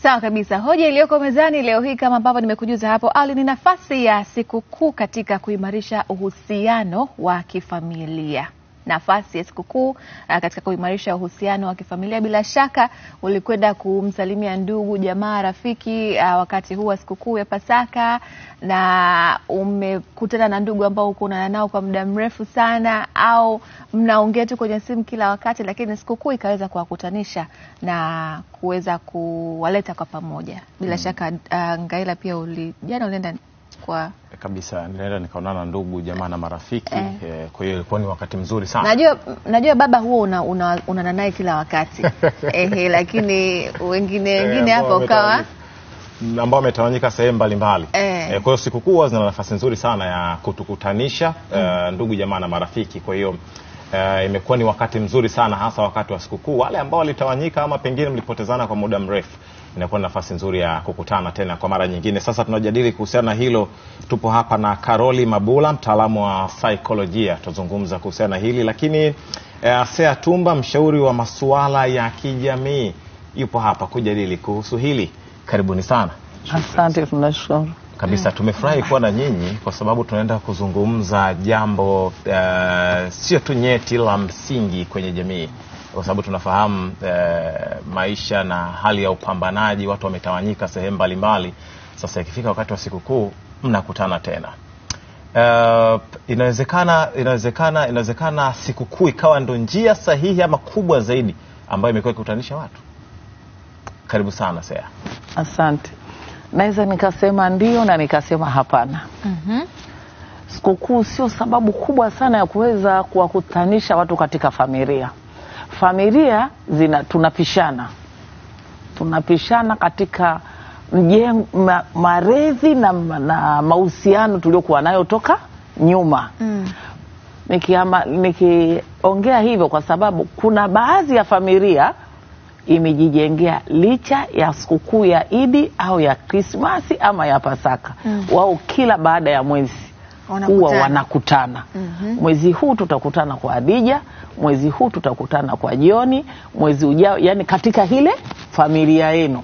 Sawa kabisa. Hoja iliyoko mezani leo hii kama ambavyo nimekujuza hapo awali ni nafasi ya sikukuu katika kuimarisha uhusiano wa kifamilia. Nafasi ya sikukuu katika kuimarisha uhusiano wa kifamilia. Bila shaka ulikwenda kumsalimia ndugu, jamaa, rafiki wakati huu wa sikukuu ya Pasaka, na umekutana na ndugu ambao uko nao kwa muda mrefu sana, au mnaongea tu kwenye simu kila wakati, lakini sikukuu ikaweza kuwakutanisha na kuweza kuwaleta kwa pamoja. Bila shaka Ngaila pia jana ulienda kwa kabisa, nilienda nikaonana na ndugu, jamaa na marafiki. Kwa hiyo ilikuwa ni wakati mzuri sana. Najua baba huo unana naye kila wakati. Lakini wengine hapa ukawa ambao wametawanyika sehemu mbalimbali. Kwa hiyo sikukuu zina nafasi nzuri sana ya kutukutanisha ndugu, jamaa na marafiki. Kwa hiyo imekuwa ni wakati mzuri sana, hasa wakati wa sikukuu. Wale ambao walitawanyika ama pengine mlipotezana kwa muda mrefu, inakuwa nafasi nzuri ya kukutana tena kwa mara nyingine. Sasa tunajadili kuhusiana na hilo. Tupo hapa na Karoli Mabula, mtaalamu wa saikolojia. Tuzungumza kuhusiana na hili, lakini Sea Tumba, mshauri wa masuala ya kijamii, yupo hapa kujadili kuhusu hili. Karibuni sana. Asante, tunashukuru. Kabisa, tumefurahi kuwa na nyinyi kwa sababu tunaenda kuzungumza jambo sio tu nyeti la msingi kwenye jamii, kwa sababu tunafahamu maisha na hali ya upambanaji, watu wametawanyika sehemu mbalimbali. Sasa ikifika wakati wa sikukuu mnakutana tena. Inawezekana sikukuu ikawa ndo njia sahihi ama kubwa zaidi ambayo imekuwa ikikutanisha watu. Karibu sana Sea. Asante. Naweza nikasema ndio na nikasema hapana. Sikukuu sio sababu kubwa sana ya kuweza kuwakutanisha watu katika familia. Familia tunapishana katika malezi na mahusiano tuliokuwa nayo toka nyuma. Nikiongea hivyo kwa sababu kuna baadhi ya familia imejijengea licha ya sikukuu ya Idi au ya Krismasi ama ya Pasaka. Wao kila baada ya mwezi huwa wanakutana. Mwezi huu tutakutana kwa Adija, mwezi huu tutakutana kwa Jioni, mwezi ujao, yani katika hile familia yenu.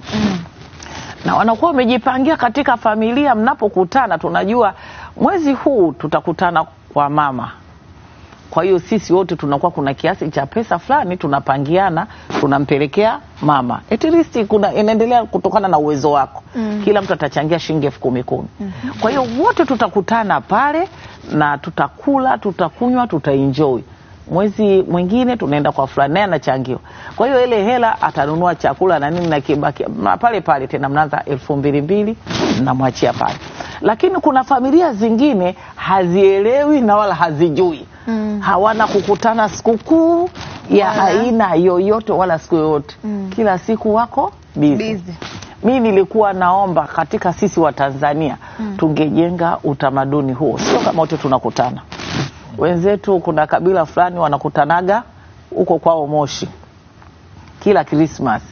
Na wanakuwa wamejipangia katika familia. Mnapokutana tunajua mwezi huu tutakutana kwa mama. Kwa hiyo sisi wote tunakuwa kuna kiasi cha pesa fulani tunapangiana, tunampelekea mama. At least inaendelea kutokana na uwezo wako. Kila mtu atachangia shilingi 10,000. Kwa hiyo wote tutakutana pale na tutakula, tutakunywa, tutaenjoy. Mwezi mwingine tunaenda kwa fulani naye anachangiwa. Kwa hiyo ile hela atanunua chakula na nini na kibaki pale tena mnaanza 2,200 mnamwachia pale. Lakini kuna familia zingine hazielewi na wala hazijui. Hawana kukutana sikukuu ya aina yoyote wala siku yoyote. Kila siku wako busy. Mimi nilikuwa naomba katika sisi wa Tanzania tungejenga utamaduni huo. Sio kama wote tunakutana. Wenzetu kuna kabila fulani wanakutanaga huko kwao Moshi kila Christmas.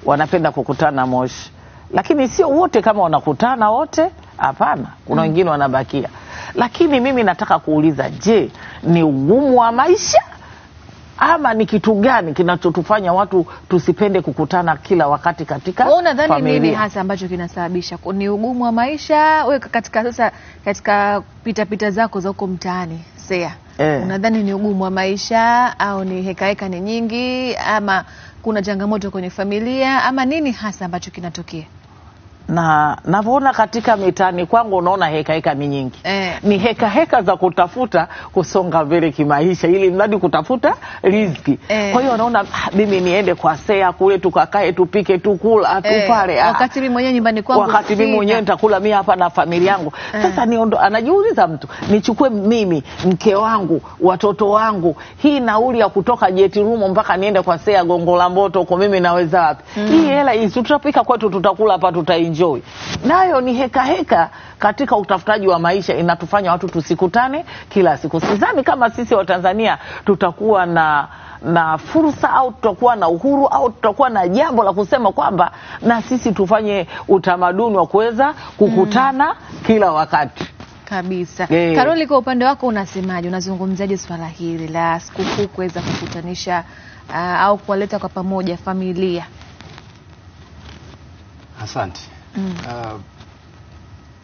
Wanapenda kukutana Moshi. Lakini sio wote kama wanakutana wote, hapana. Kuna wengine wanabakia. Lakini mimi nataka kuuliza, je, ni ugumu wa maisha ama ni kitu gani kinachotufanya watu tusipende kukutana kila wakati katika familia? Unadhani nini hasa ambacho kinasababisha? Ni ugumu wa maisha? Wewe katika pita zako za huko mtaani Sea, unadhani ni ugumu wa maisha au ni heka ni nyingi, ama kuna changamoto kwenye familia, ama nini hasa ambacho kinatokea? Na navyoona katika mitaani kwangu unaona heka ni nyingi. Ni heka za kutafuta kusonga mbele kimaisha ili mradi kutafuta riziki. Kwa hiyo unaona mimi niende kwa Sea kule tukakae tupike tukula pale. Wakati mimi mwenyewe nyumbani kwangu, wakati mimi mwenyewe nitakula mimi hapa na familia yangu. Sasa anajiuliza mtu, nichukue mimi, mke wangu, watoto wangu, hii nauli ya kutoka Jet Room mpaka niende kwa Sea Gongo la Mboto kwa mimi naweza wapi? Hii hela hii tutapika kwetu, tutakula hapa, tutaenjoy. Nayo ni heka katika utafutaji wa maisha, inatufanya watu tusikutane kila siku. Sidhani kama sisi wa Tanzania tutakuwa na fursa au tutakuwa na uhuru au tutakuwa na jambo la kusema kwamba na sisi tufanye utamaduni wa kuweza kukutana kila wakati. Kabisa. Karoli, kwa upande wako unasemaje? Unazungumzaje swala hili la sikukuu kuweza kukutanisha au kuwaleta kwa pamoja familia? Asante.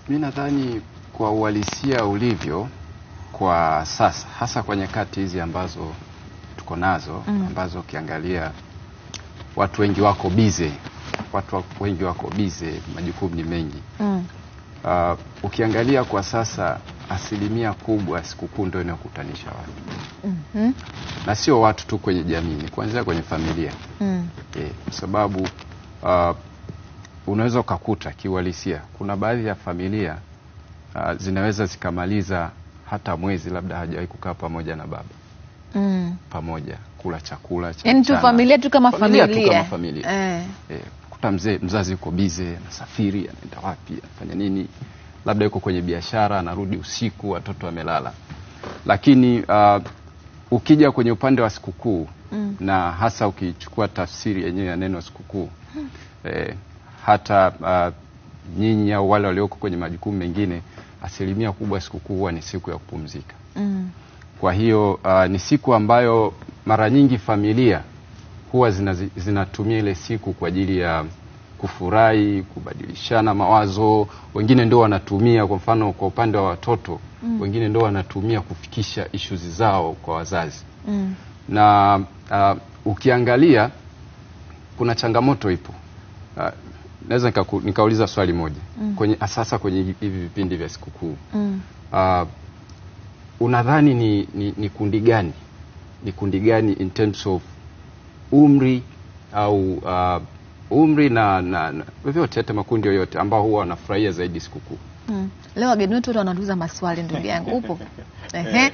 Mimi nadhani kwa uhalisia ulivyo kwa sasa, hasa kwa nyakati hizi ambazo tuko nazo, ambazo ukiangalia watu wengi wako bize, majukumu ni mengi. Ukiangalia kwa sasa, asilimia kubwa sikukuu ndio inayokutanisha watu. Na sio watu tu kwenye jamii, ni kuanzia kwenye familia. Kwa sababu unaweza ukakuta kiuhalisia kuna baadhi ya familia zinaweza zikamaliza hata mwezi labda hajawahi kukaa pamoja na baba. Pamoja kula chakula cha mchana. Familia tu kama familia. Kuta mzazi yuko bize, anasafiri, anaenda wapi, anafanya nini, labda yuko kwenye biashara, anarudi usiku, watoto wamelala. Lakini ukija kwenye upande wa sikukuu, na hasa ukichukua tafsiri yenyewe ya neno sikukuu, hata nyinyi au wale walioko kwenye majukumu mengine, asilimia kubwa sikukuu huwa ni siku ya kupumzika. Kwa hiyo ni siku ambayo mara nyingi familia huwa zinatumia ile siku kwa ajili ya kufurahi, kubadilishana mawazo. Wengine ndio wanatumia, kwa mfano kwa upande wa watoto, wengine ndio wanatumia kufikisha issues zao kwa wazazi. Na ukiangalia kuna changamoto ipo. Naweza nikauliza swali moja. Kwenye sasa kwenye hivi vipindi vya sikukuu. Unadhani ni kundi gani? Ni kundi gani in terms of umri au umri na vyovyote, hata makundi yoyote ambao huwa wanafurahia zaidi sikukuu? Leo wageni wetu wanatuuliza maswali, ndugu yangu. Upo?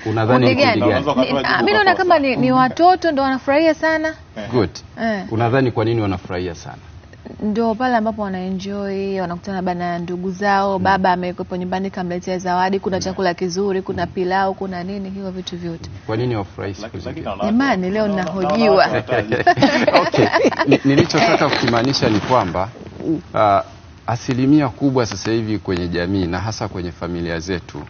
Unadhani ni kundi gani? Mimi naona kama ni watoto ndio wanafurahia sana. Good. Unadhani kwa nini wanafurahia sana? Ndio pale ambapo wanaenjoy, wanakutana bana ndugu zao, baba amekuwepo nyumbani kamletea zawadi, kuna chakula kizuri, kuna pilau, kuna nini, hiyo vitu vyote. Kwa nini wafurahi siku zote? Imani leo ninahojiwa. Okay. Nilichotaka kukimaanisha ni kwamba asilimia kubwa sasa hivi kwenye jamii na hasa kwenye familia zetu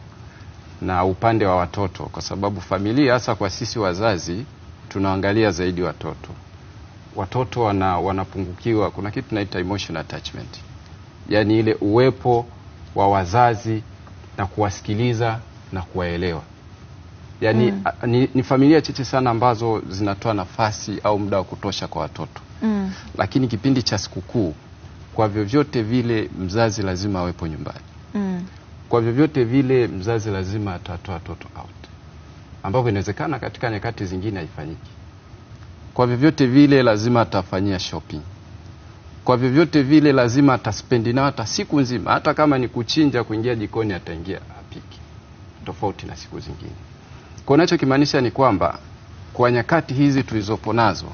na upande wa watoto, kwa sababu familia hasa kwa sisi wazazi tunaangalia zaidi watoto. Watoto wanapungukiwa, kuna kitu tunaita emotional attachment. Yaani ile uwepo wa wazazi na kuwasikiliza na kuwaelewa. Yaani ni familia chache sana ambazo zinatoa nafasi au muda wa kutosha kwa watoto. Lakini kipindi cha sikukuu, kwa vyovyote vile mzazi lazima awepo nyumbani. Kwa vyovyote vile mzazi lazima atatoa watoto out, ambapo inawezekana katika nyakati zingine haifanyiki. Kwa vyovyote vile lazima atafanyia shopping. Kwa vyovyote vile lazima ataspendi nao hata siku nzima, hata kama ni kuchinja, kuingia jikoni ataingia apiki, tofauti na siku zingine. Kwa ninachokimaanisha ni kwamba kwa nyakati hizi tulizopo nazo,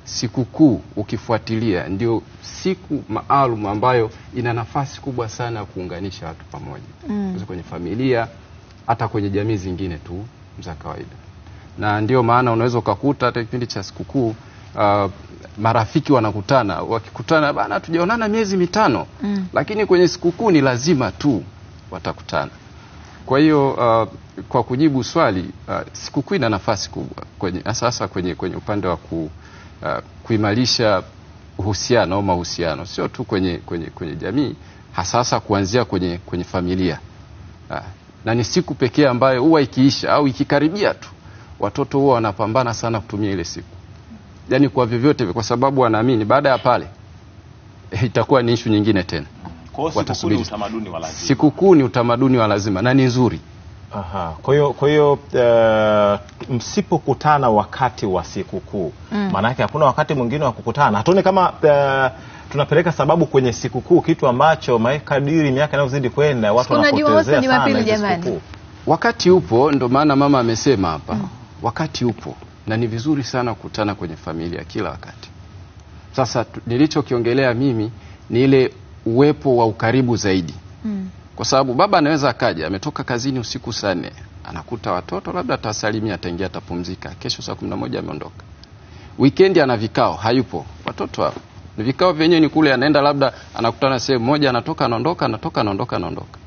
sikukuu ukifuatilia ndio siku maalum ambayo ina nafasi kubwa sana kuunganisha watu pamoja. Kwenye familia, hata kwenye jamii zingine tu za kawaida. Na ndio maana unaweza ukakuta hata kipindi cha sikukuu marafiki wanakutana, wakikutana bana hatujaonana miezi 5, lakini kwenye sikukuu ni lazima tu watakutana. Kwa hiyo kwa kujibu swali, sikukuu ina nafasi kubwa kwenye sasa kwenye upande wa kuimarisha uhusiano au mahusiano, sio tu kwenye jamii, hasa kuanzia kwenye familia. Na ni siku pekee ambayo huwa ikiisha au ikikaribia tu watoto huwa wanapambana sana kutumia ile siku. Yaani kwa vyovyote, kwa sababu wanaamini baada ya pale itakuwa ni issue nyingine tena. Sikukuu ni utamaduni wa lazima na ni nzuri. Kwa hiyo msipokutana wakati wa sikukuu, maana yake hakuna wakati mwingine wa kukutana. Hatuone kama tunapeleka sababu kwenye sikukuu, kitu ambacho kadiri miaka inayozidi kwenda watu wanapotezea sana sikukuu. Wakati upo, ndo maana mama amesema hapa. Wakati upo na ni vizuri sana kukutana kwenye familia kila wakati. Sasa nilichokiongelea mimi ni ile uwepo wa ukaribu zaidi. Kwa sababu baba anaweza akaja, ametoka kazini usiku saa 4, anakuta watoto, labda atasalimia, ataingia, atapumzika, kesho saa 11 ameondoka. Weekend ana vikao, hayupo, watoto hao. Ni vikao vyenyewe ni kule, anaenda labda anakutana sehemu moja, anatoka anaondoka.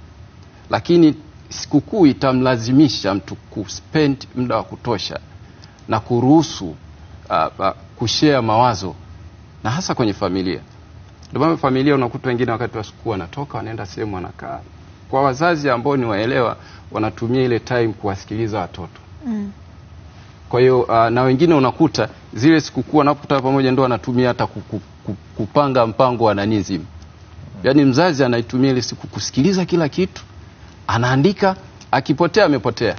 Lakini sikukuu itamlazimisha mtu kuspend muda wa kutosha na kuruhusu kushare mawazo, na hasa kwenye familia. Ndio maana familia unakuta wengine wakati wa sikukuu wanatoka wanaenda sehemu wanakaa. Kwa wazazi ambao ni waelewa wanatumia ile time kuwasikiliza watoto. Kwa hiyo na wengine unakuta zile sikukuu wanapokutana pamoja ndio wanatumia hata kupanga mpango wa nani nzima. Yaani mzazi anaitumia ile siku kusikiliza kila kitu, anaandika, akipotea amepotea.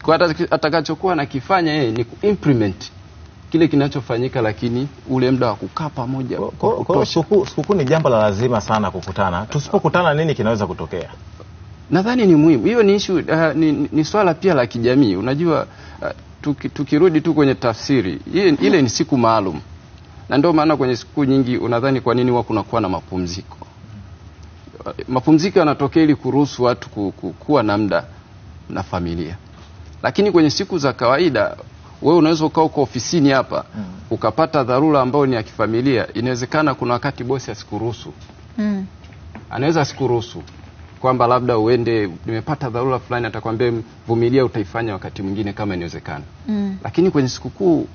Kwa atakachokuwa anakifanya yeye ni kuimplement kile kinachofanyika, lakini ule muda wa kukaa pamoja kwa sikukuu ni jambo la lazima sana kukutana. Tusipokutana nini kinaweza kutokea? Nadhani ni muhimu. Hiyo ni issue, ni swala pia la kijamii. Unajua tukirudi tu kwenye tafsiri, ile ni siku maalum. Na ndio maana kwenye siku nyingi unadhani kwa nini kunakuwa na mapumziko. Mapumziko yanatokea ili kuruhusu watu kuwa na muda na familia. Lakini kwenye siku za kawaida wewe unaweza ukaa uko ofisini hapa ukapata dharura ambayo ni ya kifamilia, inawezekana kuna wakati bosi asikuruhusu. Anaweza asikuruhusu kwamba labda uende, nimepata dharura fulani, atakwambia vumilia, utaifanya wakati mwingine kama inawezekana. Lakini kwenye sikukuu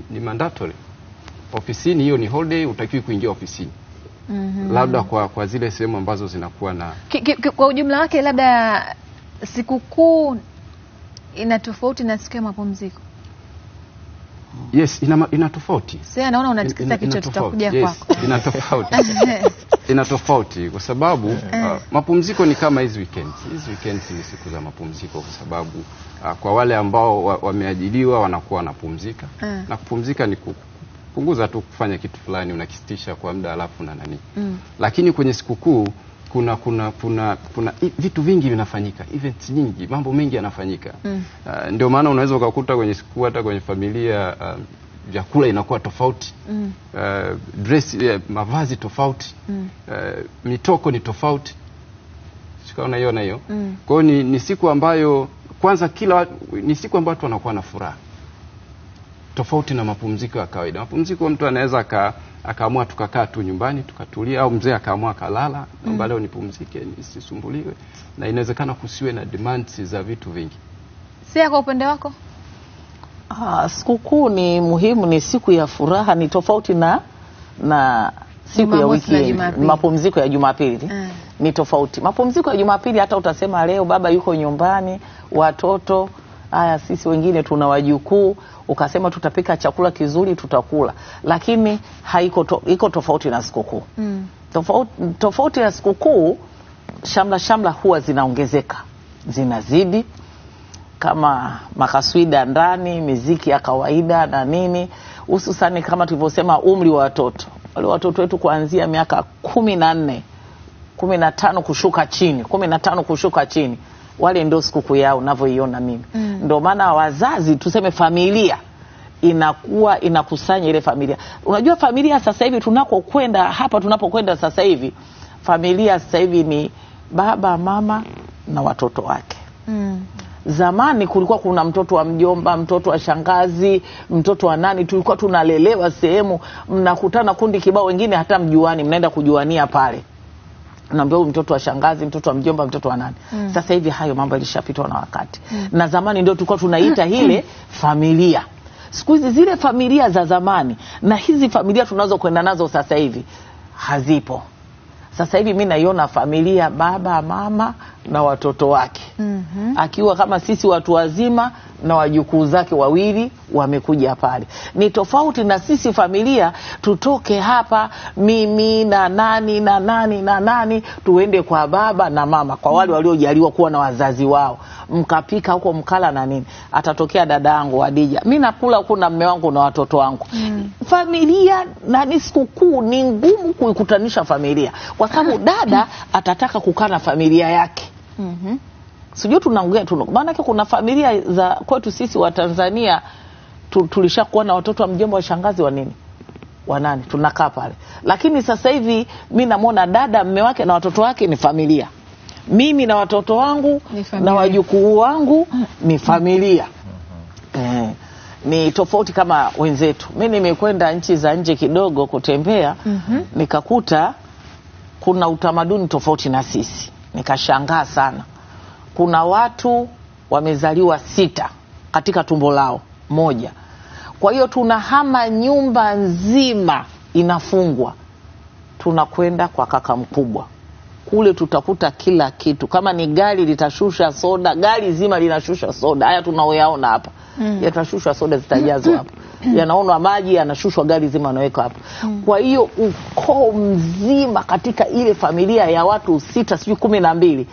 ni mandatory. Ofisini hiyo ni holiday, utakiwi kuingia ofisini. Labda kwa zile sehemu ambazo zinakuwa na kwa ujumla wake, labda sikukuu ina tofauti na siku ya mapumziko. Yes, ina tofauti. Sasa naona unatikisa kichwa, tutakuja kwako. Ina tofauti. Ina tofauti kwa sababu mapumziko ni kama hizi weekends. Hizi weekends ni siku za mapumziko kwa sababu kwa wale ambao wameajiliwa wanakuwa wanapumzika. Na kupumzika ni kupunguza tu kufanya kitu fulani, unakisitisha kwa muda alafu na nani. Lakini kwenye sikukuu kuna vitu vingi vinafanyika, events nyingi, mambo mengi yanafanyika. Ndio maana unaweza ukakuta kwenye sikukuu hata kwenye familia vyakula inakuwa tofauti. Dress, mavazi tofauti. Mitoko ni tofauti. Sikaona hiyo na hiyo. Kwa hiyo ni siku ambayo kwanza ni siku ambayo watu wanakuwa na furaha. Tofauti na mapumziko ya kawaida. Mapumziko mtu anaweza akaamua tukakaa tu nyumbani tukatulia, au mzee akaamua akalala, naomba leo nipumzike nisisumbuliwe, na inawezekana kusiwe na demands za vitu vingi. Sia, kwa upande wako? Sikukuu ni muhimu, ni siku ya furaha, ni tofauti na siku ya wiki, mapumziko ya Jumapili. Ni tofauti. Mapumziko ya Jumapili hata utasema leo baba yuko nyumbani, watoto haya, sisi wengine tuna wajukuu, ukasema tutapika chakula kizuri tutakula, lakini iko tofauti na sikukuu. Tofauti ya sikukuu, shamla huwa zinaongezeka, zinazidi, kama makaswida ndani, miziki ya kawaida na nini, hususani kama tulivyosema umri wa watoto. Wale watoto wetu kuanzia miaka 14, 15 kushuka chini, 15 kushuka chini, wale ndio sikukuu yao ninavyoiona mimi. Ndio maana wazazi, tuseme familia inakusanya ile familia. Unajua familia sasa hivi tunapokwenda sasa hivi, familia sasa hivi ni baba, mama na watoto wake. Zamani kulikuwa kuna mtoto wa mjomba, mtoto wa shangazi, mtoto wa nani, tulikuwa tunalelewa sehemu, mnakutana kundi kibao, wengine hata mjuani, mnaenda kujuania pale. Naambia huyu mtoto wa shangazi, mtoto wa mjomba, mtoto wa nani. Sasa hivi hayo mambo yalishapitwa na wakati. Na zamani ndio tulikuwa tunaita ile familia. Siku hizi zile familia za zamani na hizi familia tunazo kwenda nazo sasa hivi hazipo. Sasa hivi mimi naiona familia baba, mama na watoto wake. Akiwa kama sisi watu wazima na wajukuu zake wawili wamekuja pale. Ni tofauti na sisi familia tutoke hapa, mimi na nani na nani na nani, tuende kwa baba na mama, kwa wale waliojaliwa kuwa na wazazi wao, mkapika huko mkala na nini. Atatokea dada yangu Hadija, mimi nakula huko na mume wangu na watoto wangu. Familia na sikukuu ni ngumu kuikutanisha familia, kwa sababu dada atataka kukaa na familia yake. Sijui tunaongea maana kuna familia za kwetu sisi wa Tanzania tulishakuwa na watoto wa mjomba, wa shangazi, wa nini, wa nani, tunakaa pale. Lakini sasa hivi mimi namuona dada, mume wake na watoto wake ni familia. Mimi na watoto wangu na wajukuu wangu ni familia. Ni tofauti kama wenzetu. Mimi nimekwenda nchi za nje kidogo kutembea, nikakuta kuna utamaduni tofauti na sisi. Nikashangaa sana. Kuna watu wamezaliwa 6 katika tumbo lao moja. Kwa hiyo tunahama nyumba nzima inafungwa, tunakwenda kwa kaka mkubwa. Kule tutakuta kila kitu. Kama ni gari litashusha soda, gari zima linashusha soda. Haya tunaoyaona hapa. Yatashusha soda zitajazwa hapa. Yanaonwa maji, yanashushwa gari zima anaweka hapa. Kwa hiyo ukoo mzima katika ile familia ya watu 6 sijui 12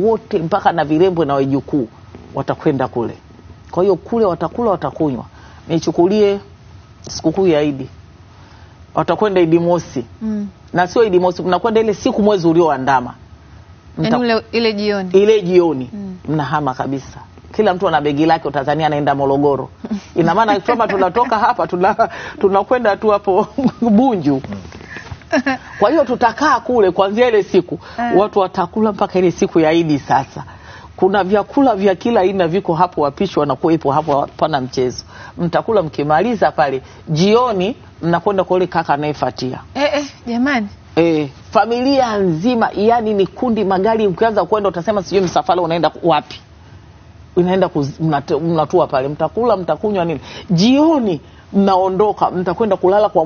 wote mpaka na virembwe na wajukuu watakwenda kule. Kwa hiyo kule watakula, watakunywa. Nichukulie sikukuu ya Idi. Watakwenda Idi Mosi. Na sio Idi Mosi, mnakwenda ile siku mwezi ulioandama. Ile jioni. Ile jioni. Mnahama kabisa. Kila mtu ana begi lake, Tanzania anaenda Morogoro. Ina maana kama tunatoka hapa tunakwenda tu hapo Bunju. Kwa hiyo tutakaa kule kuanzia ile siku. Watu watakula mpaka ile siku ya Idi sasa. Kuna vyakula vya kila aina viko hapo, wapishi wanakuepo hapo, hapana mchezo. Mtakula, mkimaliza pale jioni mnakwenda kwa ile kaka anayefuatia. Jamani. Familia nzima, yani ni kundi, magari ukianza kwenda utasema sijui msafara unaenda wapi. Unaenda mnatua pale, mtakula, mtakunywa nini. Jioni mnaondoka, mtakwenda kulala kwa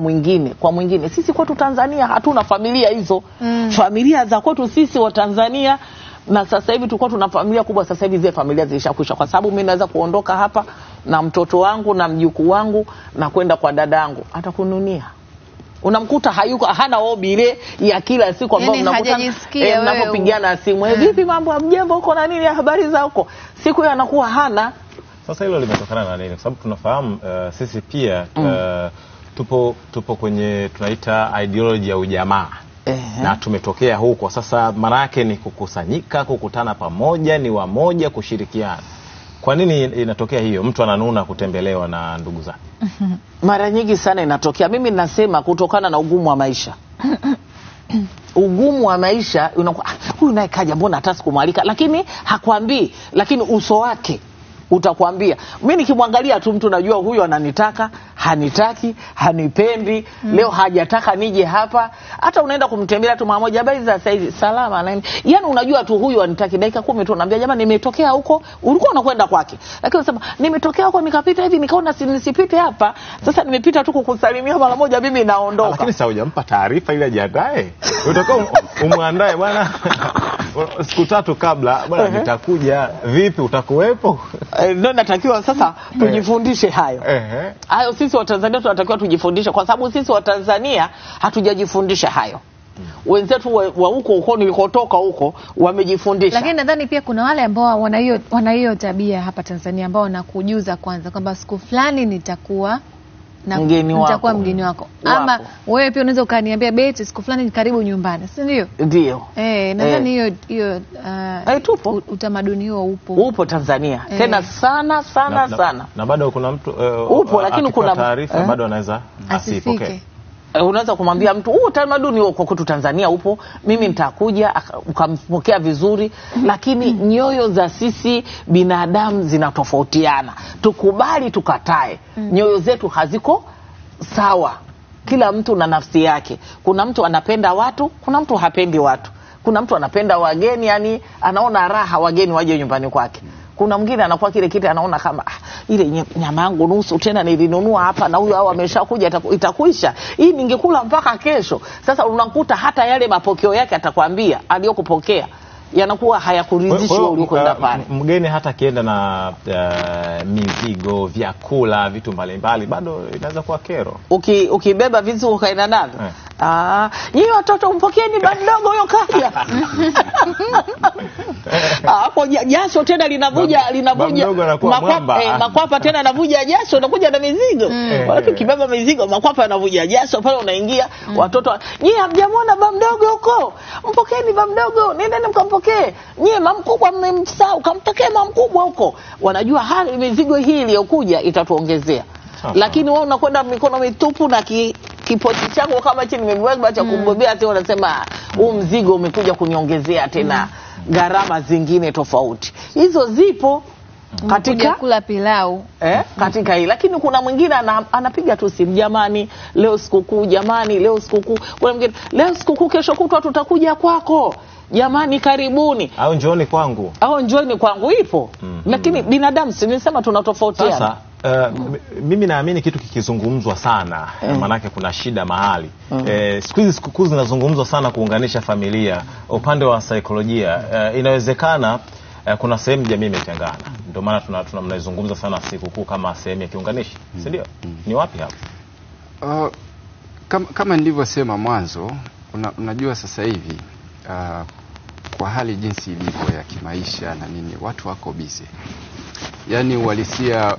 mwingine. Sisi kwetu Tanzania hatuna familia hizo. Familia za kwetu sisi wa Tanzania, na sasa hivi tulikuwa tuna familia kubwa, sasa hivi zile familia zilishakwisha, kwa sababu mimi naweza kuondoka hapa na mtoto wangu na mjukuu wangu na kwenda kwa dadangu, atakununia. Unamkuta hayuko, hana hobi ile ya kila siku ambao mnakutana mnapopigana simu. Vipi mambo, hamjambo huko na nini, habari za huko? Siku hiyo anakuwa hana. Sasa hilo limetokana na nini? Kwa sababu tunafahamu sisi pia tupo kwenye tunaita ideology ya ujamaa. Na tumetokea huko. Sasa maana yake ni kukusanyika, kukutana pamoja, ni wamoja, kushirikiana. Kwa nini inatokea hiyo? Mtu ananuna kutembelewa na ndugu zake. Mara nyingi sana inatokea. Mimi nasema kutokana na ugumu wa maisha. Ugumu wa maisha unakuwa huyu naye kaja, mbona hata sikumwalika, lakini hakwambii, lakini uso wake utakwambia. Mimi nikimwangalia tu mtu najua huyu ananitaka, hanitaki, hanipendi, leo hajataka nije hapa. Hata unaenda kumtembelea tu mara moja, habari za saizi, salama na nini. Yaani unajua tu huyu anitaki, dakika 10 tu naambia jamani nimetokea huko, ulikuwa unakwenda kwake. Lakini unasema nimetokea huko nikapita hivi nikaona nisipite hapa. Sasa nimepita tu kukusalimia mara moja, mimi naondoka. Lakini sasa hujampa taarifa ile ajiandae. Utakuwa umwandae bwana siku 3 kabla, bwana nitakuja, vipi utakuwepo? Ndio natakiwa sasa tujifundishe hayo. Hayo sisi wa Tanzania tunatakiwa tujifundishe, kwa sababu sisi wa Tanzania hatujajifundisha hayo. Wenzetu wa huko nilikotoka huko wamejifundisha. Lakini nadhani pia kuna wale ambao wana hiyo tabia hapa Tanzania, ambao wanakujuza kwanza kwamba siku fulani nitakuwa mgeni wako. Ama wewe pia unaweza ukaniambia Beti siku fulani ni karibu nyumbani, si ndio? Ndio. Nadhani hiyo tupo. Utamaduni huo upo Tanzania. Tena sana. Na bado kuna mtu upo, lakini kuna taarifa bado anaweza asipokee. Unaweza kumwambia mtu utamaduni huo kwa kwetu Tanzania upo, mimi nitakuja, ukampokea vizuri. Lakini nyoyo za sisi binadamu zinatofautiana. Tukubali tukatae, nyoyo zetu haziko sawa. Kila mtu na nafsi yake. Kuna mtu anapenda watu, kuna mtu hapendi watu. Kuna mtu anapenda wageni, yani anaona raha wageni waje nyumbani kwake. Kuna mwingine anakuwa kile kitu anaona kama ile nyama yangu nusu tena nilinunua hapa na huyo hao ameshakuja itakuisha. Hii ningekula mpaka kesho. Sasa unakuta hata yale mapokeo yake atakwambia aliyokupokea yanakuwa hayakuridhishi wewe uliokwenda pale. Mgeni hata kienda na mizigo, vyakula, vitu mbalimbali bado inaweza kuwa kero. Ukibeba vitu ukaenda navyo. Nyinyi watoto mpokeni mdogo huyo kaja. Hapo jasho tena linavuja makwapa tena anavuja jasho, unakuja na mizigo. Watu kibeba mizigo makwapa yanavuja jasho pale unaingia. Watoto nyinyi hamjamwona baba mdogo huko, mpokeni baba mdogo, nendeni mkampokee. Nyinyi mama mkubwa mmemsahau, kampokee mama mkubwa huko. Wanajua hali mizigo hii iliyokuja itatuongezea. Lakini wao unakwenda mikono mitupu na kipoti chako kama chini nimebeba cha kumbebea, tena unasema huu mzigo umekuja kuniongezea tena gharama zingine tofauti. Hizo zipo katika kula pilau katika hii. Lakini kuna mwingine anapiga tu simu, jamani leo sikukuu, jamani leo sikukuu. Kuna mwingine leo sikukuu, kesho kutwa tutakuja kwako, jamani karibuni, au njooni kwangu, ipo. Lakini binadamu si nimesema tunatofautiana. Sasa Mimi naamini kitu kikizungumzwa sana maanake kuna shida mahali. Siku hizi sikukuu zinazungumzwa sana kuunganisha familia. Upande wa saikolojia inawezekana kuna sehemu jamii imetengana, ndio maana tunazungumza sana sikukuu kama sehemu ya kiunganishi, si ndio? Ni wapi hapo? Kama nilivyosema mwanzo, unajua sasa hivi kwa hali jinsi ilivyo ya kimaisha na nini, watu wako busy. Yaani uhalisia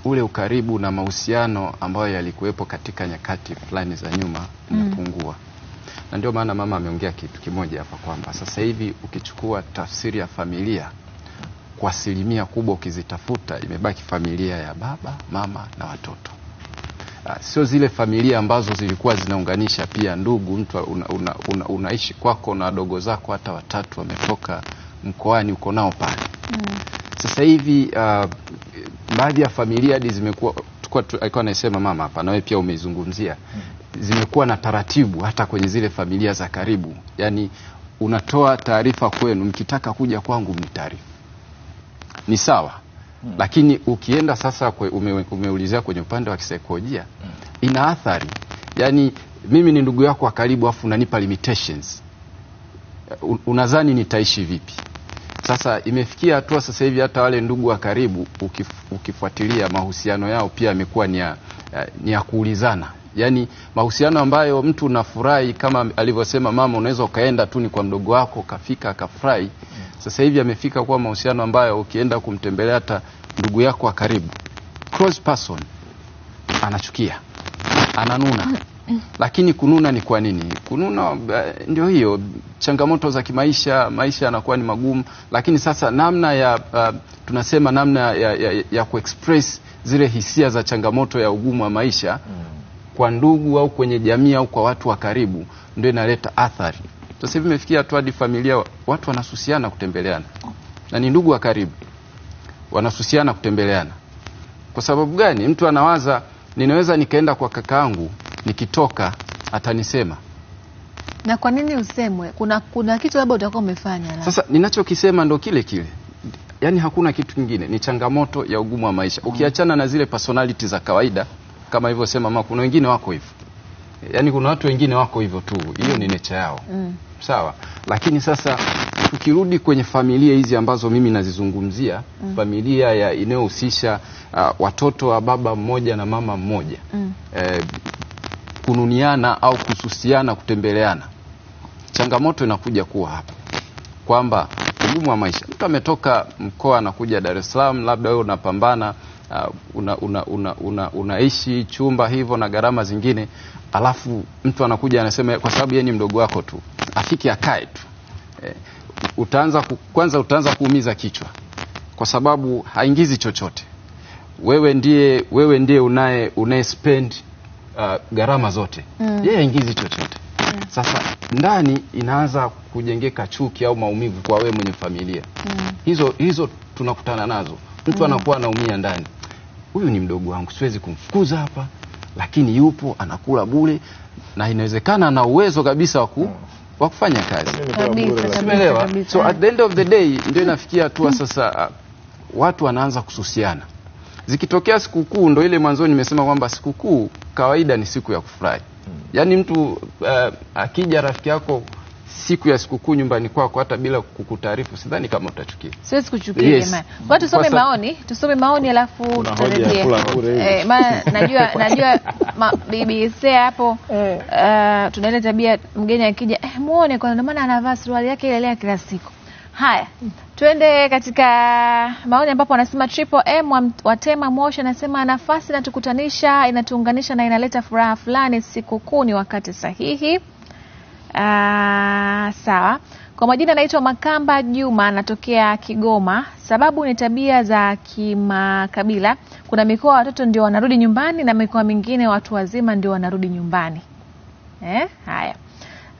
ule ukaribu na mahusiano ambayo yalikuwepo katika nyakati fulani za nyuma umepungua. Na ndio maana mama ameongea kitu kimoja hapa kwamba sasa hivi ukichukua tafsiri ya familia kwa asilimia kubwa ukizitafuta, imebaki familia ya baba, mama na watoto. Sio zile familia ambazo zilikuwa zinaunganisha pia ndugu, mtu unaishi kwako na wadogo zako hata watatu wametoka mkoani uko nao pale. Sasa hivi baadhi ya familia hadi zimekuwa, alikuwa anasema mama hapa na wewe pia umeizungumzia, zimekuwa na taratibu hata kwenye zile familia za karibu. Yaani unatoa taarifa kwenu, mkitaka kuja kwangu mnitaarifu. Ni sawa. Lakini ukienda sasa umeulizia kwenye upande wa kisaikolojia, ina athari. Yaani mimi ni ndugu yako wa karibu afu unanipa limitations. Unadhani nitaishi vipi? Sasa imefikia hatua sasa hivi hata wale ndugu wa karibu ukifuatilia mahusiano yao pia yamekuwa ni ya kuulizana. Yaani mahusiano ambayo mtu unafurahi kama alivyosema mama, unaweza ukaenda tu ni kwa mdogo wako kafika akafurahi. Sasa hivi amefika kuwa mahusiano ambayo ukienda kumtembelea hata ndugu yako wa karibu, close person, anachukia, ananuna. Lakini kununa ni kwa nini? Kununa ndio hiyo changamoto za kimaisha, maisha yanakuwa ni magumu. Lakini sasa namna ya tunasema namna ya kuexpress zile hisia za changamoto ya ugumu wa maisha kwa ndugu au kwenye jamii au kwa watu wa karibu ndio inaleta athari. Sasa hivi imefikia hatua hadi familia watu wanasusiana kutembeleana. Na ni ndugu wa karibu. Wanasusiana kutembeleana. Kwa sababu gani? Mtu anawaza ninaweza nikaenda kwa kakaangu, nikitoka atanisema. Na kwa nini usemwe? Kuna kitu labda utakuwa umefanya la. Sasa ninachokisema ndo kile kile. Yaani hakuna kitu kingine, ni changamoto ya ugumu wa maisha. Ukiachana na zile personality za kawaida kama hivyo sema mama, kuna wengine wako hivyo. Yaani kuna watu wengine wako hivyo tu. Hiyo ni nature yao. Sawa. Lakini sasa tukirudi kwenye familia hizi ambazo mimi nazizungumzia, familia ya inayohusisha watoto wa baba mmoja na mama mmoja. Kununiana au kususiana kutembeleana. Changamoto inakuja kuwa hapa kwamba ugumu wa maisha. Mtu ametoka mkoa anakuja Dar es Salaam, labda wewe unapambana unaishi chumba hivyo na gharama zingine, alafu mtu anakuja anasema kwa sababu yeye ni mdogo wako tu afiki akae tu. Utaanza kuumiza kichwa kwa sababu haingizi chochote. Wewe ndiye unaye spend gharama zote. Yeye haingizi chochote. Sasa ndani inaanza kujengeka chuki au maumivu kwa wewe mwenye familia. Hizo tunakutana nazo. Mtu anakuwa anaumia ndani. Huyu ni mdogo wangu, siwezi kumfukuza hapa, lakini yupo anakula bure na inawezekana na uwezo kabisa wa kufanya kazi. Umeelewa? So at the end of the day ndio inafikia hatua sasa watu wanaanza kususiana. Zikitokea sikukuu, ndio ile mwanzo nimesema kwamba sikukuu kawaida ni siku ya kufurahi. Yaani mtu akija rafiki yako siku ya sikukuu nyumbani kwako hata bila kukutaarifu, sidhani kama utachukia. Siwezi kuchukia jamani. Kwa tusome maoni alafu tutarejea. Maana najua bibi Sea hapo tuna ile tabia mgeni akija muone kwa maana anavaa suruali yake ile kila siku. Haya, twende katika maoni ambapo anasema Triple M Watema Moshi anasema nafasi inatukutanisha, inatuunganisha na inaleta furaha fulani. Sikukuu ni wakati sahihi. Sawa. Kwa majina naitwa Makamba Juma, anatokea Kigoma. Sababu ni tabia za kimakabila. Kuna mikoa watoto ndio wanarudi nyumbani na mikoa mingine watu wazima ndio wanarudi nyumbani. Haya.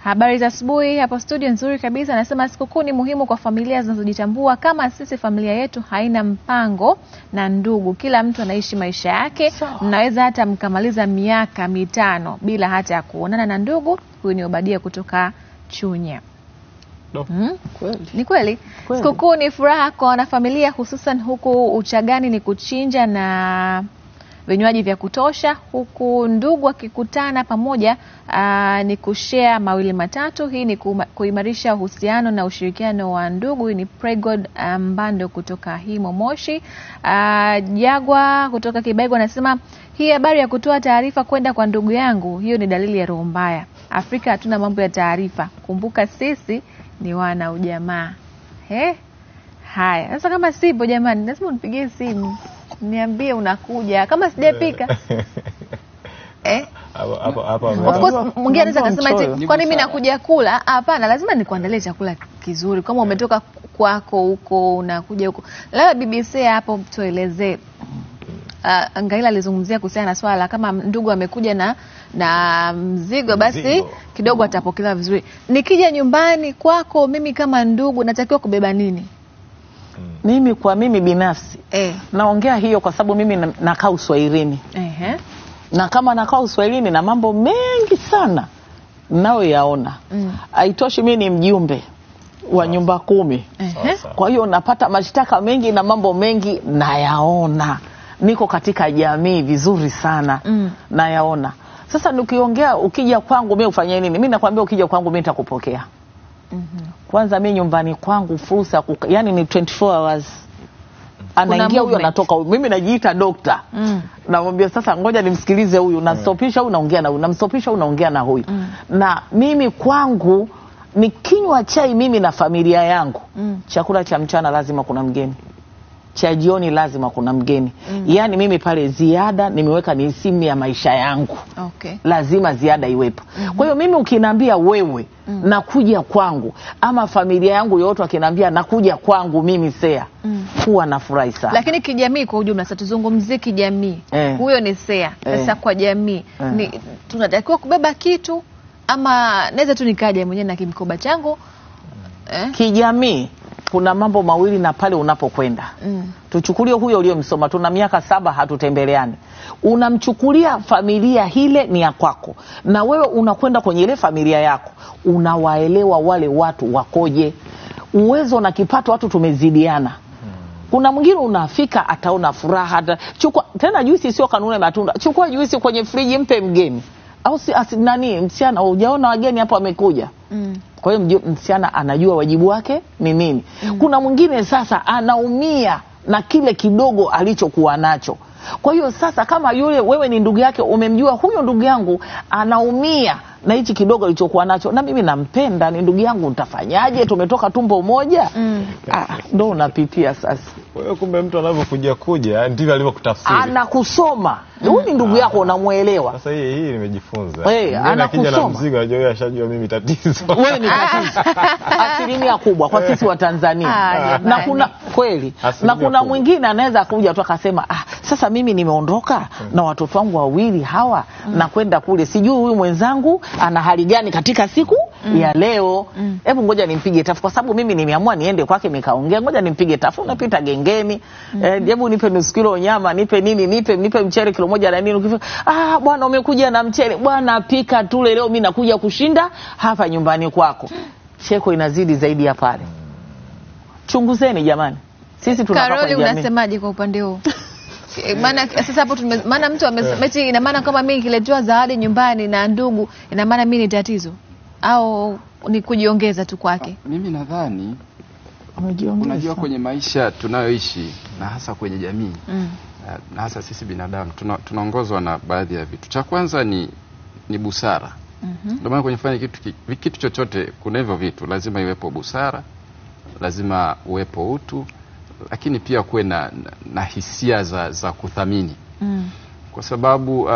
Habari za asubuhi hapo studio, nzuri kabisa. Anasema sikukuu ni muhimu kwa familia zinazojitambua. Kama sisi familia yetu haina mpango na ndugu, kila mtu anaishi maisha yake. Mnaweza hata mkamaliza miaka 5 bila hata ya kuonana na ndugu. Huyu ni Obadia kutoka Chunya. Ni kweli. Sikukuu ni furaha kwa wanafamilia, hususan huku Uchagani ni kuchinja na vinywaji vya kutosha, huku ndugu wakikutana pamoja ni kushare mawili matatu. Hii ni kuimarisha uhusiano na ushirikiano wa ndugu. Ni Pregod Mbando kutoka Himo Moshi. Jagwa kutoka Kibaigo anasema hii habari ya kutoa taarifa kwenda kwa ndugu yangu, hiyo ni dalili ya roho mbaya. Afrika hatuna mambo ya taarifa, kumbuka sisi ni wana ujamaa. Haya, sasa kama sipo jamani, lazima unipigie simu niambie unakuja kama sijapika. Of course mwingine anaweza kusema eti kwani mimi nakuja kula? Hapana, lazima nikuandalie chakula kizuri. Kama umetoka kwako huko unakuja huko. Leo BBC hapo tuelezee. Ngaila alizungumzia kuhusiana na swala kama ndugu amekuja na mzigo, basi kidogo atapokelewa vizuri. Nikija nyumbani kwako mimi kama ndugu natakiwa kubeba nini? Mimi binafsi naongea hiyo kwa sababu mimi nakaa Uswahilini. Na kama nakaa Uswahilini na mambo mengi sana nao yaona. Haitoshi mimi ni mjumbe wa nyumba 10. Kwa hiyo napata mashtaka mengi na mambo mengi nayaona. Niko katika jamii vizuri sana nayaona. Sasa nikiongea ukija kwangu mimi ufanye nini? Mimi nakwambia ukija kwangu mimi nitakupokea. Kwanza mimi nyumbani kwangu fursa yani ni 24 hours. Anaingia huyo anatoka huyo. Mimi najiita dokta. Namwambia sasa ngoja nimsikilize huyu, nastopisha huyu naongea na huyu, namstopisha huyu naongea na huyu. Na mimi kwangu nikinywa chai mimi na familia yangu. Chakula cha mchana lazima kuna mgeni. Cha jioni lazima kuna mgeni. Yaani mimi pale ziada nimeweka ni simu ya maisha yangu. Lazima ziada iwepo. Kwa hiyo mimi ukiniambia wewe nakuja kwangu ama familia yangu yote wakiniambia nakuja kwangu mimi Sea, huwa nafurahi sana. Lakini kijamii kwa ujumla, sasa tuzungumzie kijamii. Huyo ni Sea. Sasa kwa jamii ni tunatakiwa kubeba kitu ama naweza tu nikaja mwenyewe na kimkoba changu? Kijamii kuna mambo mawili na pale unapokwenda. Tuchukulie huyo uliyomsoma, tuna miaka 7 hatutembeleani. Unamchukulia familia hile ni ya kwako. Na wewe unakwenda kwenye ile familia yako. Unawaelewa wale watu wakoje. Uwezo na kipato watu tumezidiana. Kuna mwingine unafika ataona furaha. Chukua tena juisi sio kanuni ya matunda. Chukua juisi kwenye friji mpe mgeni. Au nani msichana hujaona wageni hapo wamekuja. Kwa hiyo msichana anajua wajibu wake ni nini. Kuna mwingine sasa anaumia na kile kidogo alichokuwa nacho. Kwa hiyo sasa kama yule wewe ni ndugu yake umemjua huyo ndugu yangu anaumia na hichi kidogo alichokuwa nacho na mimi nampenda ni ndugu yangu, utafanyaje? Tumetoka tumbo moja. Ndio unapitia sasa. Kwa hiyo kumbe mtu anavyokuja ndivyo alivyokutafsiri. Anakusoma. Huyu ni ndugu yako unamuelewa. Sasa hii nimejifunza. Anakusoma. Na mzigo ajua ashajua mimi tatizo. Wewe ni tatizo. Asilimia kubwa kwa sisi wa Tanzania. Na kuna kweli. Na kuna mwingine anaweza kuja tu akasema sasa mimi nimeondoka na watoto wangu wawili hawa na kwenda kule. Sijui huyu mwenzangu ana hali gani katika siku ya leo. Hebu ngoja nimpige tafu kwa sababu mimi nimeamua niende kwake nikaongea. Ngoja nimpige tafu, unapita gengeni. Hebu nipe nusu kilo nyama, nipe nini, nipe mchele kilo moja na nini. Ukifika bwana umekuja na mchele. Bwana pika tule leo mimi nakuja kushinda hapa nyumbani kwako. Cheko inazidi zaidi ya pale. Chunguzeni jamani. Sisi tunakaa kwa jamii. Karoli unasemaje kwa upande huo? Maana sasa hapo maana mtu amesema ina maana kama mimi nikiletewa zawadi nyumbani na ndugu ina maana mimi ni tatizo au ni kujiongeza tu kwake? Mimi nadhani unajua kwenye maisha tunayoishi na hasa kwenye jamii na hasa sisi binadamu tunaongozwa na baadhi ya vitu. Cha kwanza ni busara. Ndio maana kwenye kufanya kitu chochote kuna hivyo vitu, lazima iwepo busara, lazima uwepo utu, lakini pia kuwe na hisia za kuthamini. Kwa sababu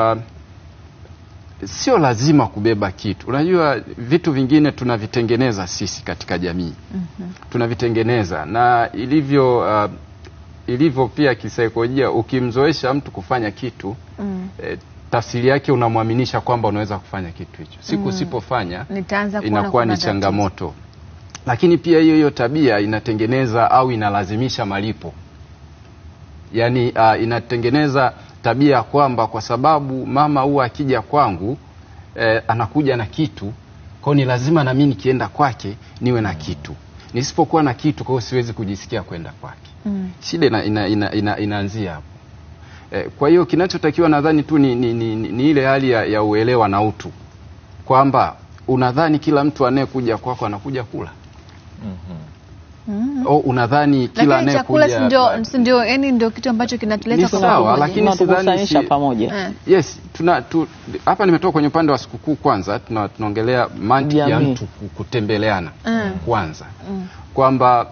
sio lazima kubeba kitu. Unajua vitu vingine tunavitengeneza sisi katika jamii. Tunavitengeneza na ilivyo pia kisaikolojia, ukimzoesha mtu kufanya kitu tafsiri yake unamwaminisha kwamba unaweza kufanya kitu hicho. Siku usipofanya inakuwa ni changamoto. Lakini pia hiyo tabia inatengeneza au inalazimisha malipo. Yaani inatengeneza tabia kwamba kwa sababu mama huwa akija kwangu anakuja na kitu, Kwa hiyo ni lazima na mimi nikienda kwake niwe na kitu. Nisipokuwa na kitu, kwa hiyo siwezi kujisikia kwenda kwake. Shida inaanzia hapo. Kwa hiyo kinachotakiwa nadhani tu ni ile hali ya uelewa na utu, kwamba unadhani kila mtu anayekuja kwako anakuja kula. Au unadhani kila anayekuja ndio yani ndio kitu ambacho kinatuleta kwa pamoja, lakini sidhani pamoja. Yes, hapa nimetoka kwenye upande wa sikukuu. Kwanza tunaongelea mantiki ya mtu kutembeleana kwanza, kwamba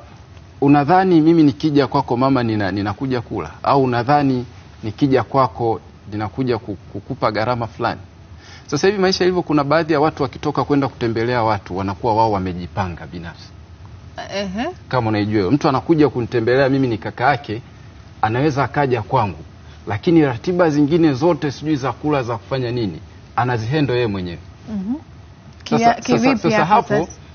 unadhani mimi nikija kwako mama ninakuja kula, au unadhani nikija kwako ninakuja kukupa gharama fulani. Sasa hivi maisha hivyo, kuna baadhi ya watu wakitoka kwenda kutembelea watu wanakuwa wao wamejipanga binafsi. Kama unaijua, mtu anakuja kunitembelea mimi ni kaka yake, anaweza akaja kwangu, lakini ratiba zingine zote sijui za kula za kufanya nini anazihendo yeye mwenyewe.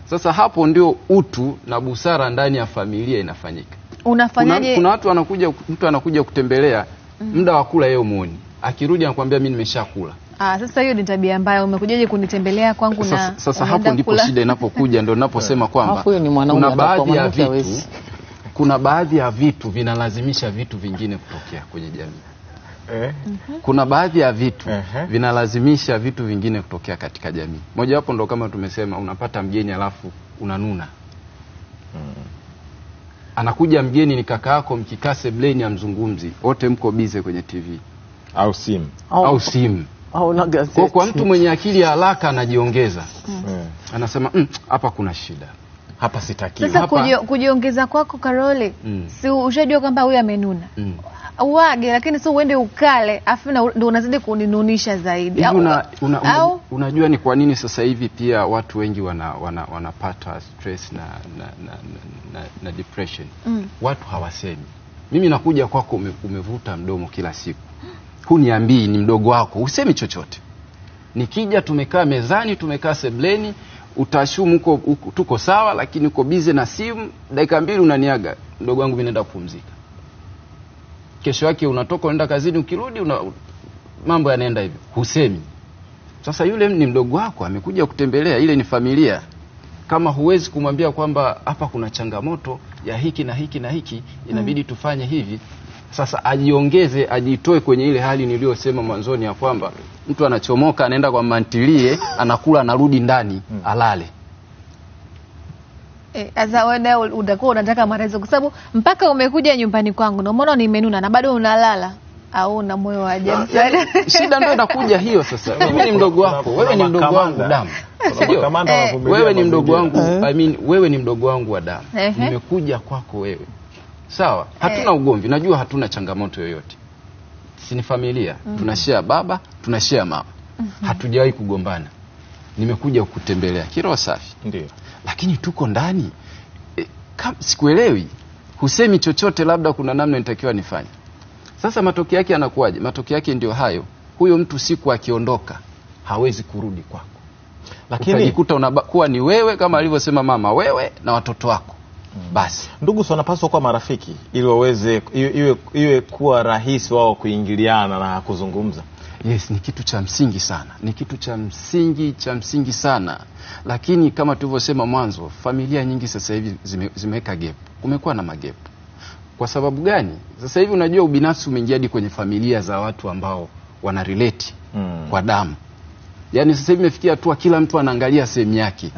Sasa hapo ndio utu na busara ndani ya familia inafanyika. Unafanyaje? Kuna watu mtu anakuja kutembelea, muda wa kula yeye muone, akirudi anakuambia mimi nimeshakula. Sasa hiyo ni tabia mbaya. Umekujaje kunitembelea kwangu na sasa hapo ndipo shida inapokuja, ndio ninaposema kwamba kuna baadhi ya vitu vinalazimisha vitu vingine kutokea kwenye jamii. Kuna baadhi ya vitu vinalazimisha vitu vingine kutokea katika jamii. Moja wapo ndo kama tumesema, unapata mgeni alafu unanuna. Anakuja mgeni ni kaka yako, mkikaa sebleni ya mzungumzi, wote mko bize kwenye TV au simu. Kwa mtu mwenye akili ya haraka anajiongeza. Anasema hapa kuna shida, hapa sitakiwi. Sasa kujiongeza kwako Karoli, si ushajua kwamba huyu amenuna. Uage, lakini sio uende ukale afu ndio unazidi kuninunisha zaidi. Unajua ni kwa nini sasa hivi pia watu wengi wanapata stress na depression? Watu hawasemi. Mimi nakuja kwako, umevuta mdomo kila siku, huniambii ni mdogo wako, usemi chochote. Nikija tumekaa mezani, tumekaa sebleni, utashumu tuko sawa, lakini uko busy na simu, dakika 2 unaniaga, mdogo wangu mimi naenda kupumzika. Kesho yake unatoka unaenda kazini, ukirudi mambo yanaenda hivyo, husemi. Sasa yule ni mdogo wako, amekuja kutembelea, ile ni familia. Kama huwezi kumwambia kwamba hapa kuna changamoto ya hiki na hiki na hiki, inabidi tufanye hivi. Sasa ajiongeze, ajitoe kwenye ile hali niliyosema mwanzoni ya kwamba mtu anachomoka anaenda kwa mantilie, anakula, anarudi ndani alale. Asa wewe utakuwa unataka marezo, kwa sababu mpaka umekuja nyumbani kwangu na umeona nimenuna na bado unalala, au una moyo wa ajabu. Shida ndio inakuja hiyo sasa. Mimi ni mdogo wako, wewe ni mdogo wangu damu. Wewe ni mdogo wangu, wewe ni mdogo wangu wa damu. Nimekuja kwako wewe. Sawa, hatuna ugomvi, najua hatuna changamoto yoyote. Si ni familia, tunashare baba, tunashare mama. Hatujawahi kugombana. Nimekuja kukutembelea kiroho safi. Ndio. Lakini tuko ndani. Sikuelewi. Husemi chochote, labda kuna namna nitakiwa nifanye. Sasa matokeo yake yanakuwaje? Matokeo yake ndio hayo. Huyo mtu siku akiondoka hawezi kurudi kwako. Lakini utajikuta unakuwa ni wewe, kama alivyosema mama, wewe na watoto wako. Basi ndugu wanapaswa kuwa marafiki ili waweze iwe kuwa rahisi wao kuingiliana na kuzungumza. Yes, ni kitu cha msingi sana. Ni kitu cha msingi sana. Lakini kama tulivyosema mwanzo, familia nyingi sasa hivi zimeweka gap. Kumekuwa na magap. Kwa sababu gani? Sasa hivi unajua ubinafsi umeingia hadi kwenye familia za watu ambao wana relate kwa damu. Yaani sasa hivi imefikia hatua kila mtu anaangalia sehemu yake.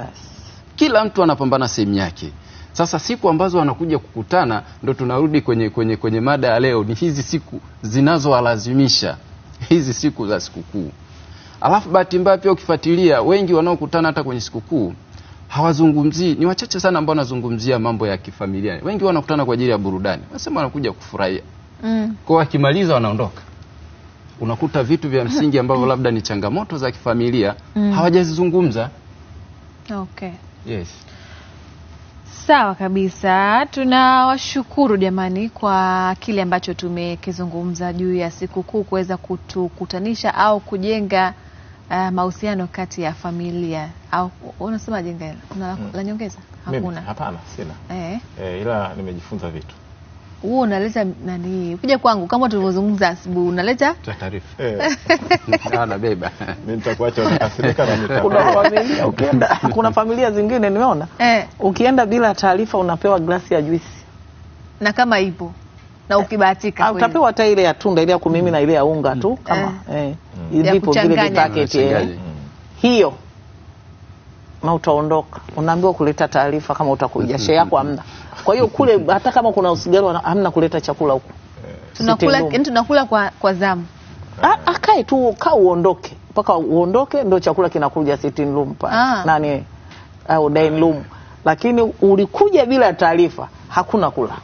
Kila mtu anapambana sehemu yake. Sasa siku ambazo wanakuja kukutana, ndo tunarudi kwenye mada ya leo, ni hizi siku zinazowalazimisha, hizi siku za sikukuu. Alafu bahati mbaya pia ukifuatilia, wengi wanaokutana hata kwenye sikukuu hawazungumzii, ni wachache sana ambao wanazungumzia mambo ya kifamilia. Wengi wanakutana kwa ajili ya burudani, wanasema wanakuja kufurahia. Kwa wakimaliza wanaondoka. Unakuta vitu vya msingi ambavyo labda ni changamoto za kifamilia hawajazizungumza. Okay. Yes. Sawa kabisa. Tunawashukuru jamani kwa kile ambacho tumekizungumza juu ya sikukuu, kuweza kutukutanisha au kujenga mahusiano kati ya familia. Au unasema jenga, kuna la nyongeza? Hakuna. Hapana, sina. Ila nimejifunza vitu. Huo unaleta nani? Ukija kwangu kama tulivyozungumza asubuhi unaleta taarifa. Na beba. Mimi nitakuacha utakasirika na kuna familia ukienda, kuna familia zingine nimeona ukienda bila taarifa unapewa glasi ya juisi. Na kama ipo na ukibahatika utapewa hata ile ya tunda, ile ya kumimina, ile ya unga tu kama ilipo vile packet hiyo, na utaondoka. Unaambiwa kuleta taarifa kama utakuja, share yako hamna. Kwa hiyo kule hata kama kuna usigaro hamna kuleta chakula huko. Tunakula kwa zamu. Akae tu uondoke. Mpaka uondoke ndio chakula kinakuja sitting room pale. Nani au dining room. Lakini ulikuja bila taarifa hakuna kula.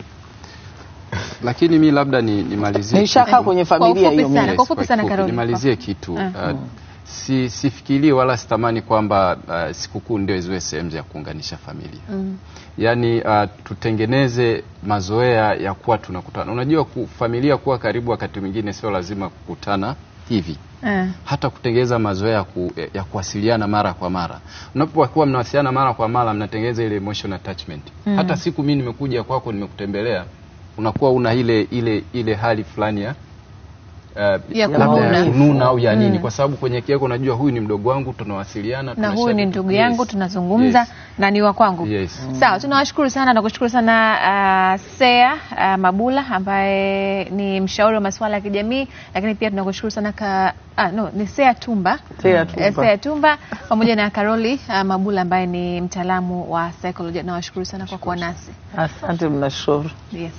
Lakini mimi labda nimalizie. Nishakaa kwenye familia hiyo mimi. Kwa fupi sana Karoli. Nimalizie kitu. Sifikiri wala sitamani kwamba sikukuu ndio ziwe sehemu ya kuunganisha familia. Yaani tutengeneze mazoea ya kuwa tunakutana. Unajua familia kuwa karibu wakati mwingine sio lazima kukutana hivi. Hata kutengeneza mazoea ya kuwasiliana mara kwa mara. Unapokuwa mnawasiliana mara kwa mara mnatengeneza ile emotional attachment. Hata siku mimi nimekuja kwako nimekutembelea, unakuwa una ile hali fulani ya kununa au ya nini, kwa sababu kwenye kiako unajua huyu ni mdogo wangu, tunawasiliana, na huyu ni ndugu yangu, tunazungumza na ni wa kwangu. Sawa, tunawashukuru sana na kushukuru sana Sea Mabula ambaye ni mshauri wa masuala ya kijamii, lakini pia tunakushukuru sana ni Sea Tumba. Sea Tumba pamoja na Karoli Mabula ambaye ni mtaalamu wa psychology. Nawashukuru sana kwa kuwa nasi. Asante, mnashukuru. Yes.